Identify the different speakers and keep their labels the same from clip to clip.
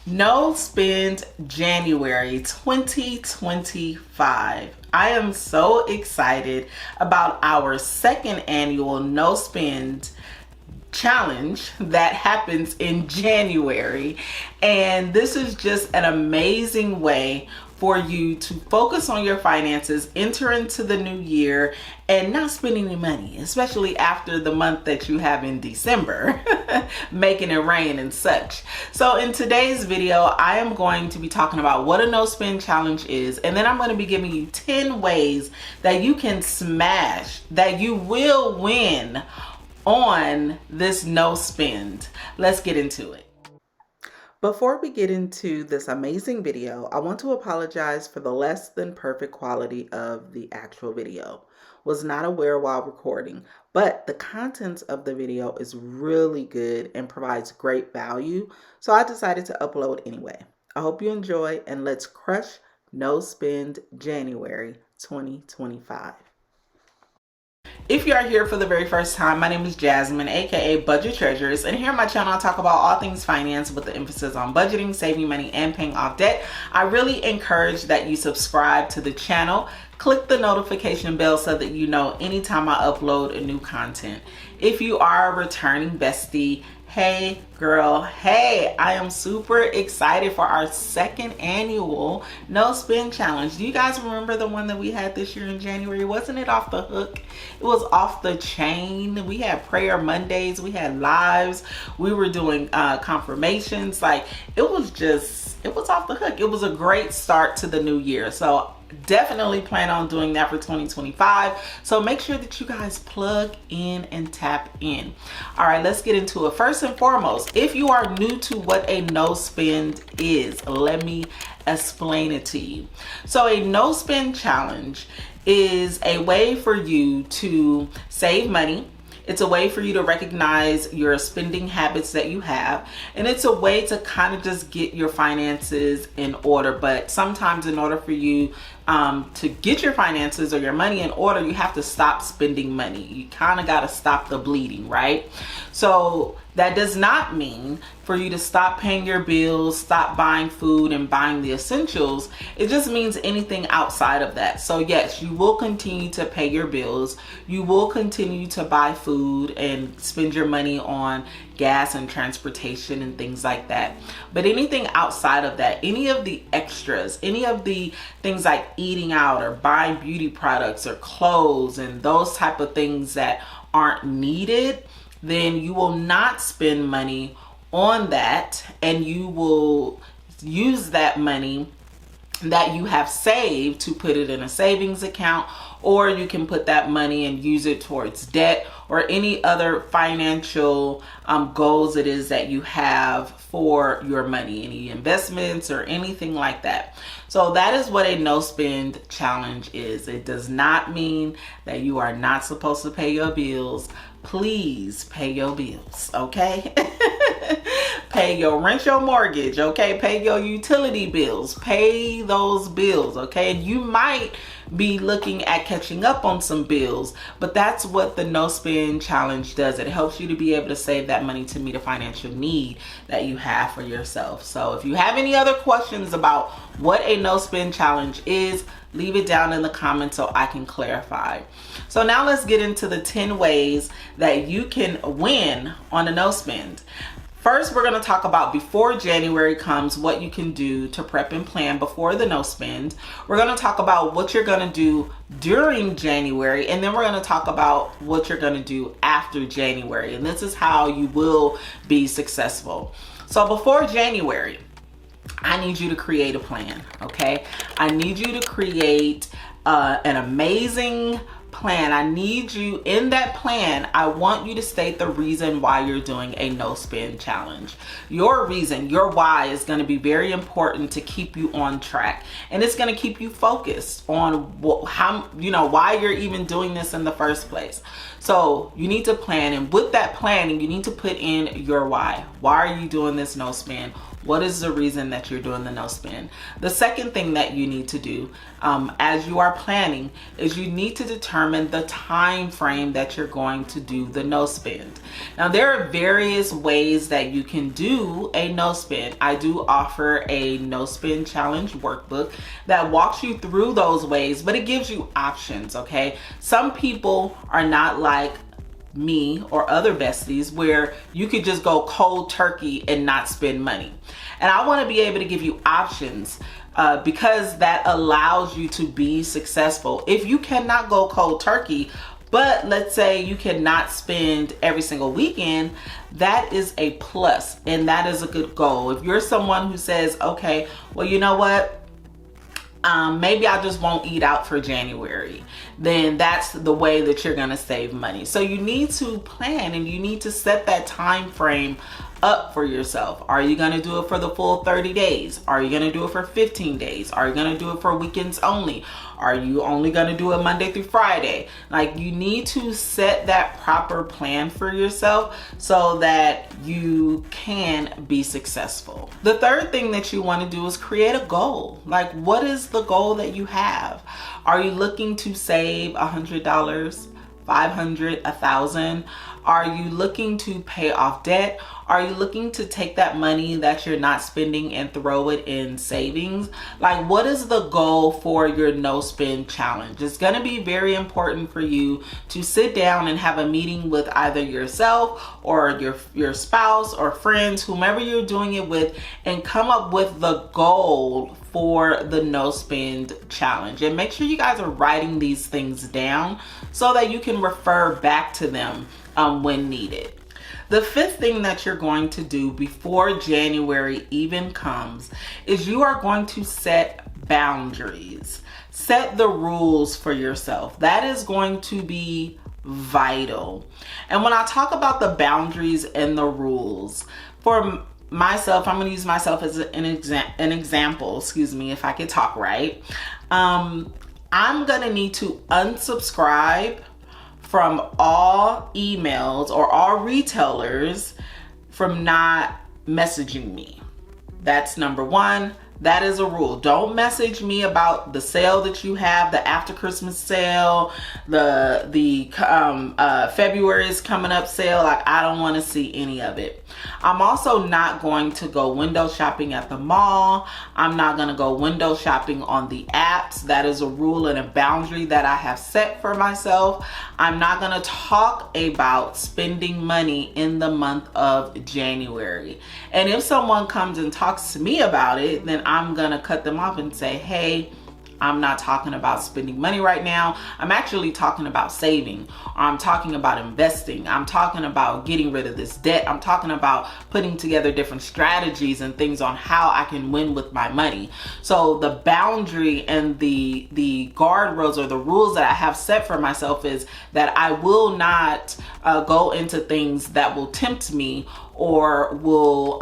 Speaker 1: No Spend January 2025. I am so excited about our second annual No Spend challenge that happens in January. And this is just an amazing way for you to focus on your finances, enter into the new year, and not spend any money, especially after the month that you have in December, making it rain and such. So in today's video, I am going to be talking about what a no spend challenge is, and then I'm going to be giving you 10 ways that you can smash, that you will win on this no spend. Let's get into it. Before we get into this amazing video, I want to apologize for the less than perfect quality of the actual video. Was not aware while recording, but the contents of the video is really good and provides great value, so I decided to upload anyway. I hope you enjoy, and let's crush No Spend January 2025. If you are here for the very first time, my name is Jasmine, aka Budget Treasures, and here on my channel I talk about all things finance with the emphasis on budgeting, saving money, and paying off debt. I really encourage that you subscribe to the channel. Click the notification bell so that you know anytime I upload a new content. If you are a returning bestie, hey girl, hey, I am super excited for our second annual No Spend Challenge. Do you guys remember the one that we had this year in January? Wasn't it off the hook? It was off the chain. We had prayer Mondays, we had lives, we were doing confirmations. Like, it was off the hook. It was a great start to the new year. So definitely plan on doing that for 2025. So make sure that you guys plug in and tap in. All right, let's get into it. First and foremost, if you are new to what a no spend is, let me explain it to you. So a no spend challenge is a way for you to save money. It's a way for you to recognize your spending habits that you have. And it's a way to kind of just get your finances in order. But sometimes in order for you to get your finances or your money in order, you have to stop spending money. You kind of got to stop the bleeding, right? So that does not mean for you to stop paying your bills, stop buying food and buying the essentials. It just means anything outside of that. So yes, you will continue to pay your bills. You will continue to buy food and spend your money on gas and transportation and things like that. But anything outside of that, any of the extras, any of the things like eating out or buying beauty products or clothes and those type of things that aren't needed, then you will not spend money on that, and you will use that money that you have saved to put it in a savings account, or you can put that money and use it towards debt or any other financial goals it is that you have for your money, any investments or anything like that. So that is what a no spend challenge is. It does not mean that you are not supposed to pay your bills. Please pay your bills, okay? Pay your rent, your mortgage, okay? Pay your utility bills. Pay those bills, okay? And you might be looking at catching up on some bills, but that's what the no spend challenge does. It helps you to be able to save that money to meet a financial need that you have for yourself. So if you have any other questions about what a no spend challenge is, leave it down in the comments so I can clarify. So now let's get into the 10 ways that you can win on a no spend. First, we're going to talk about before January comes, what you can do to prep and plan before the no spend. We're going to talk about what you're going to do during January, and then we're going to talk about what you're going to do after January. And this is how you will be successful. So before January, I need you to create a plan, okay? I need you to create an amazing plan. I need you in that plan. I want you to state the reason why you're doing a no spend challenge. Your reason, your why is going to be very important to keep you on track, and it's going to keep you focused on how, why you're even doing this in the first place. So you need to plan, and with that planning, you need to put in your why. Why are you doing this no spend? What is the reason that you're doing the no spend? The second thing that you need to do as you are planning is you need to determine the time frame that you're going to do the no spend. Now, there are various ways that you can do a no spend. I do offer a no spend challenge workbook that walks you through those ways, but it gives you options, okay? Some people are not like me or other besties where you could just go cold turkey and not spend money. And I want to be able to give you options because that allows you to be successful. If you cannot go cold turkey, but let's say you cannot spend every single weekend, that is a plus and that is a good goal. If you're someone who says, okay, well, you know what? Maybe I just won't eat out for January, then that's the way that you're going to save money. So you need to plan and you need to set that time frame up for yourself. Are you going to do it for the full 30 days? Are you going to do it for 15 days? Are you going to do it for weekends only? Are you only going to do it Monday through Friday? Like, you need to set that proper plan for yourself so that you can be successful. The third thing that you want to do is create a goal. Like, what is the goal that you have? Are you looking to save $100, $500, $1,000? Are you looking to pay off debt? Are you looking to take that money that you're not spending and throw it in savings? Like, what is the goal for your no spend challenge? It's going to be very important for you to sit down and have a meeting with either yourself or your spouse or friends, whomever you're doing it with, and come up with the goal for the no spend challenge. And make sure you guys are writing these things down so that you can refer back to them when needed. The fifth thing that you're going to do before January even comes is you are going to set boundaries. Set the rules for yourself. That is going to be vital. And when I talk about the boundaries and the rules, for myself, I'm going to use myself as an example, if I could talk right. I'm going to need to unsubscribe from all emails or all retailers from not messaging me. That's number one. That is a rule. Don't message me about the sale that you have, the after Christmas sale, the February is coming up sale. Like, I don't want to see any of it. I'm also not going to go window shopping at the mall. I'm not going to go window shopping on the apps. That is a rule and a boundary that I have set for myself. I'm not going to talk about spending money in the month of January. And if someone comes and talks to me about it, then I'm going to cut them off and say, hey, I'm not talking about spending money right now. I'm actually talking about saving. Or I'm talking about investing. I'm talking about getting rid of this debt. I'm talking about putting together different strategies and things on how I can win with my money. So the boundary and the guardrails or the rules that I have set for myself is that I will not go into things that will tempt me or will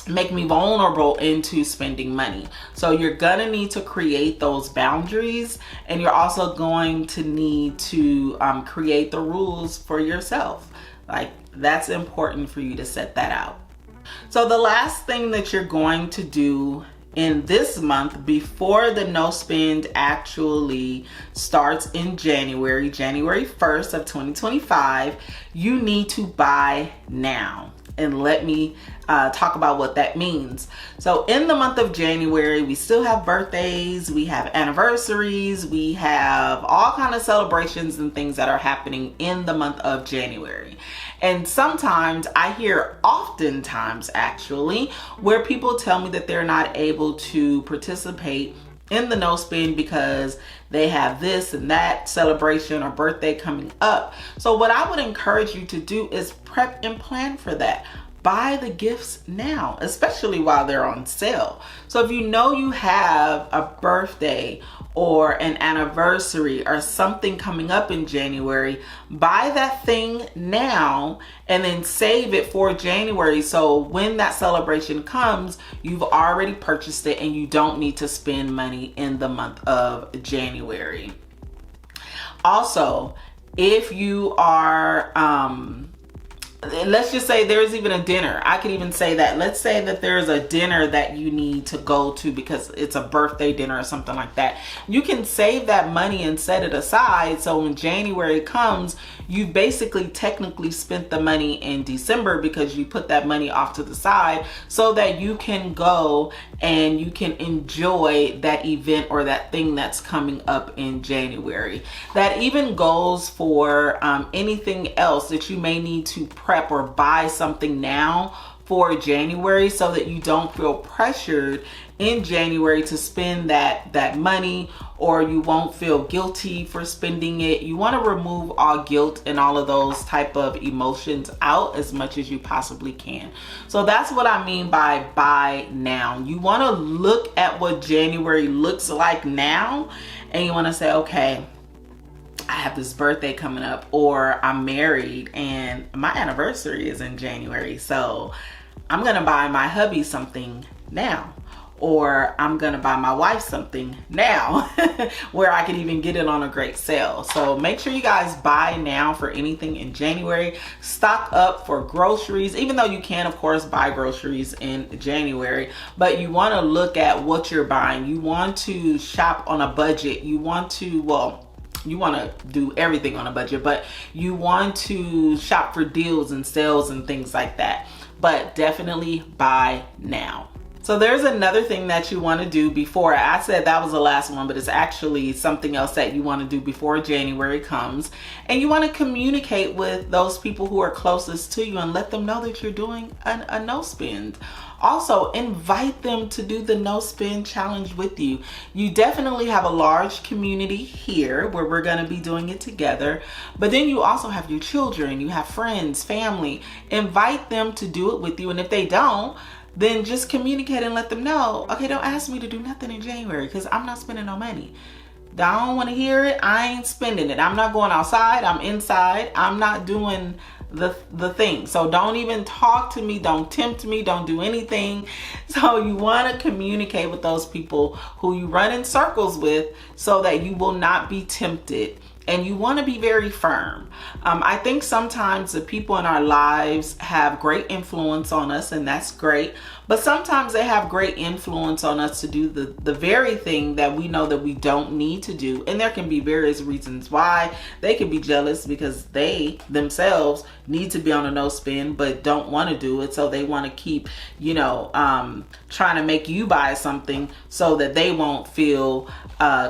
Speaker 1: make me vulnerable into spending money. So you're gonna need to create those boundaries, and you're also going to need to create the rules for yourself. Like, that's important for you to set that out. So the last thing that you're going to do in this month before the no spend actually starts in January 1st of 2025, you need to buy now. And let me talk about what that means. So in the month of January, we still have birthdays, we have anniversaries, we have all kind of celebrations and things that are happening in the month of January. And sometimes oftentimes actually, where people tell me that they're not able to participate in the no spend because they have this and that celebration or birthday coming up. So what I would encourage you to do is prep and plan for that. Buy the gifts now, especially while they're on sale. So if you know you have a birthday or an anniversary or something coming up in January, buy that thing now and then save it for January. So when that celebration comes, you've already purchased it and you don't need to spend money in the month of January. Also, if you are let's just say there's even a dinner. I could even say that. Let's say that there's a dinner that you need to go to because it's a birthday dinner or something like that. You can save that money and set it aside. So when January comes, you basically technically spent the money in December because you put that money off to the side so that you can go and you can enjoy that event or that thing that's coming up in January. That even goes for anything else that you may need to prep or buy something now for January, so that you don't feel pressured in January to spend that money, or you won't feel guilty for spending it. You want to remove all guilt and all of those type of emotions out as much as you possibly can. So that's what I mean by buy now. You want to look at what January looks like now, and you want to say, okay, I have this birthday coming up, or I'm married and my anniversary is in January, so I'm gonna buy my hubby something now, or I'm gonna buy my wife something now where I could even get it on a great sale. So make sure you guys buy now for anything in January. Stock up for groceries, even though you can of course buy groceries in January, but you want to look at what you're buying. You want to shop on a budget. You want to, well, you want to do everything on a budget, but you want to shop for deals and sales and things like that. But definitely buy now. So there's another thing that you want to do before. I said that was the last one, but it's actually something else that you want to do before January comes. And you want to communicate with those people who are closest to you and let them know that you're doing a no spend. Also, invite them to do the no spend challenge with you. You definitely have a large community here where we're going to be doing it together. But then you also have your children, you have friends, family. Invite them to do it with you. And if they don't, then just communicate and let them know, okay, don't ask me to do nothing in January because I'm not spending no money. I don't want to hear it. I ain't spending it. I'm not going outside. I'm inside. I'm not doing the thing. So don't even talk to me. Don't tempt me. Don't do anything. So you want to communicate with those people who you run in circles with so that you will not be tempted. And you want to be very firm. I think sometimes the people in our lives have great influence on us, and that's great. But sometimes they have great influence on us to do the very thing that we know that we don't need to do. And there can be various reasons why. They can be jealous because they themselves need to be on a no spend but don't want to do it. So they want to keep, trying to make you buy something so that they won't feel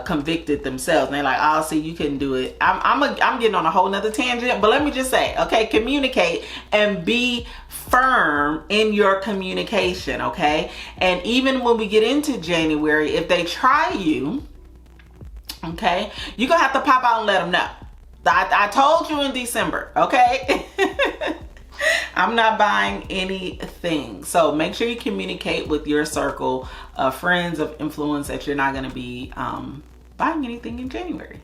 Speaker 1: convicted themselves. And they're like, oh, see, you couldn't do it. I'm getting on a whole nother tangent, but let me just say, okay, communicate and be firm in your communication, okay? And even when we get into January, if they try you, okay, you're gonna have to pop out and let them know. I told you in December, okay? I'm not buying anything. So make sure you communicate with your circle of friends, of influence, that you're not going to be buying anything in January.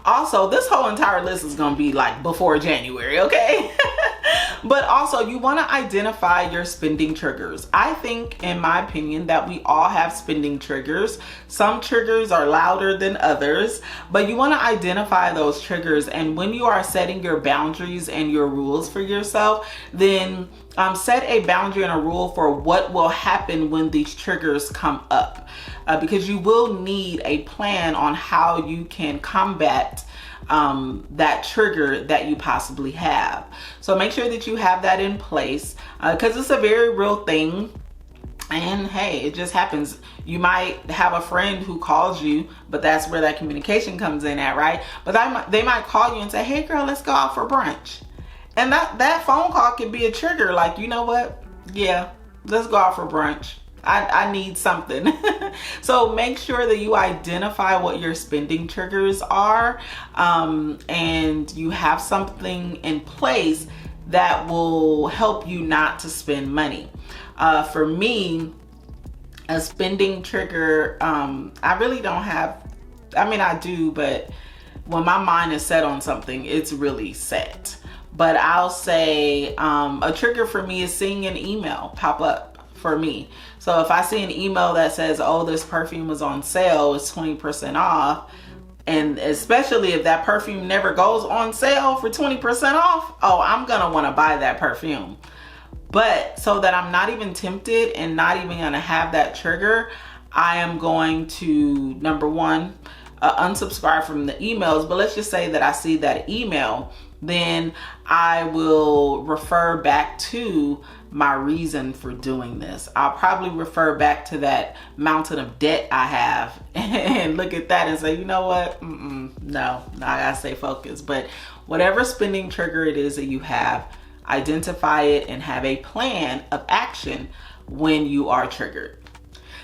Speaker 1: Also, this whole entire list is going to be like before January, okay? But also, you want to identify your spending triggers. I think, in my opinion, that we all have spending triggers. Some triggers are louder than others, but you want to identify those triggers. And when you are setting your boundaries and your rules for yourself, then set a boundary and a rule for what will happen when these triggers come up. Because you will need a plan on how you can combat that trigger that you possibly have. So make sure that you have that in place, because it's a very real thing. And hey, it just happens. You might have a friend who calls you, but that's where that communication comes in at, right? But they might call you and say, hey girl, let's go out for brunch. And that phone call can be a trigger. Like, you know what? Yeah, let's go out for brunch. I need something. So make sure that you identify what your spending triggers are, and you have something in place that will help you not to spend money. For me, a spending trigger, I really don't have, I do, but when my mind is set on something, it's really set. But I'll say a trigger for me is seeing an email pop up for me. So if I see an email that says, oh, this perfume is on sale, it's 20% off, And especially if that perfume never goes on sale for 20% off, oh, I'm gonna wanna buy that perfume. But so that I'm not even tempted and not even gonna have that trigger, I am going to, number one, unsubscribe from the emails. But let's just say that I see that email, then I will refer back to my reason for doing this. I'll probably refer back to that mountain of debt I have and look at that and say, you know what? No, I gotta stay focused. But whatever spending trigger it is that you have, identify it and have a plan of action when you are triggered.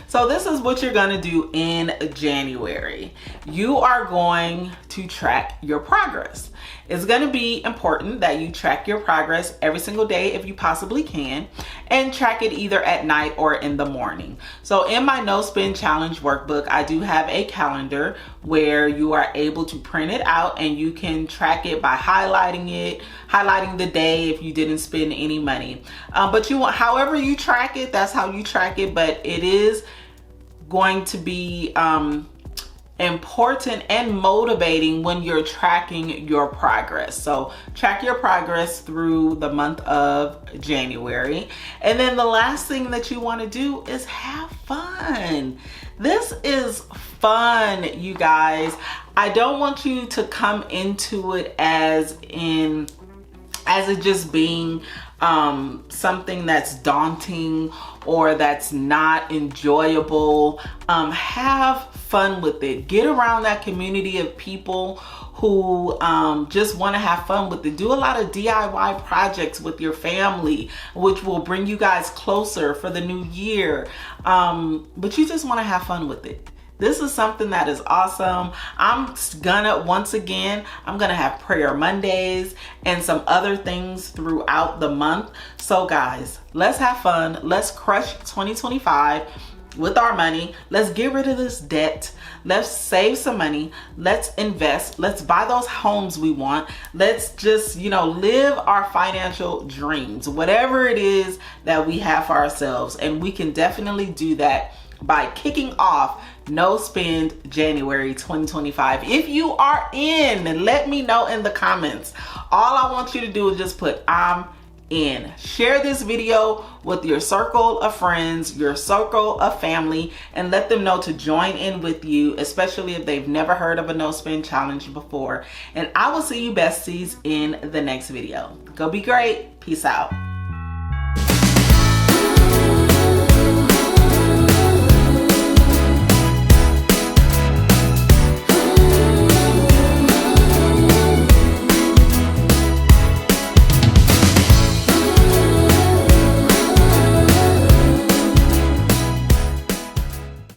Speaker 1: So this is what you're gonna do in January. You are going to track your progress. It's gonna be important that you track your progress every single day if you possibly can, and track it either at night or in the morning. So in my No Spend Challenge workbook, I do have a calendar where you are able to print it out and you can track it by highlighting the day if you didn't spend any money. But however you track it, that's how you track it, but it is going to be important and motivating when you're tracking your progress. So track your progress through the month of January. And then the last thing that you want to do is have fun. This is fun, you guys. I don't want you to come into it as it just being something that's daunting or that's not enjoyable. Have fun with it. Get around that community of people who just want to have fun with it. Do a lot of DIY projects with your family, which will bring you guys closer for the new year. But you just want to have fun with it. This is something that is awesome. I'm gonna have prayer Mondays and some other things throughout the month. So guys, let's have fun. Let's crush 2025 with our money. Let's get rid of this debt. Let's save some money. Let's invest. Let's buy those homes we want. Let's just, live our financial dreams, whatever it is that we have for ourselves. And we can definitely do that by kicking off No Spend January 2025. If you are in, let me know in the comments. All I want you to do is just put I'm in. Share this video with your circle of friends, your circle of family, and let them know to join in with you, especially if they've never heard of a No Spend Challenge before. And I will see you besties in the next video. Go be great. Peace out.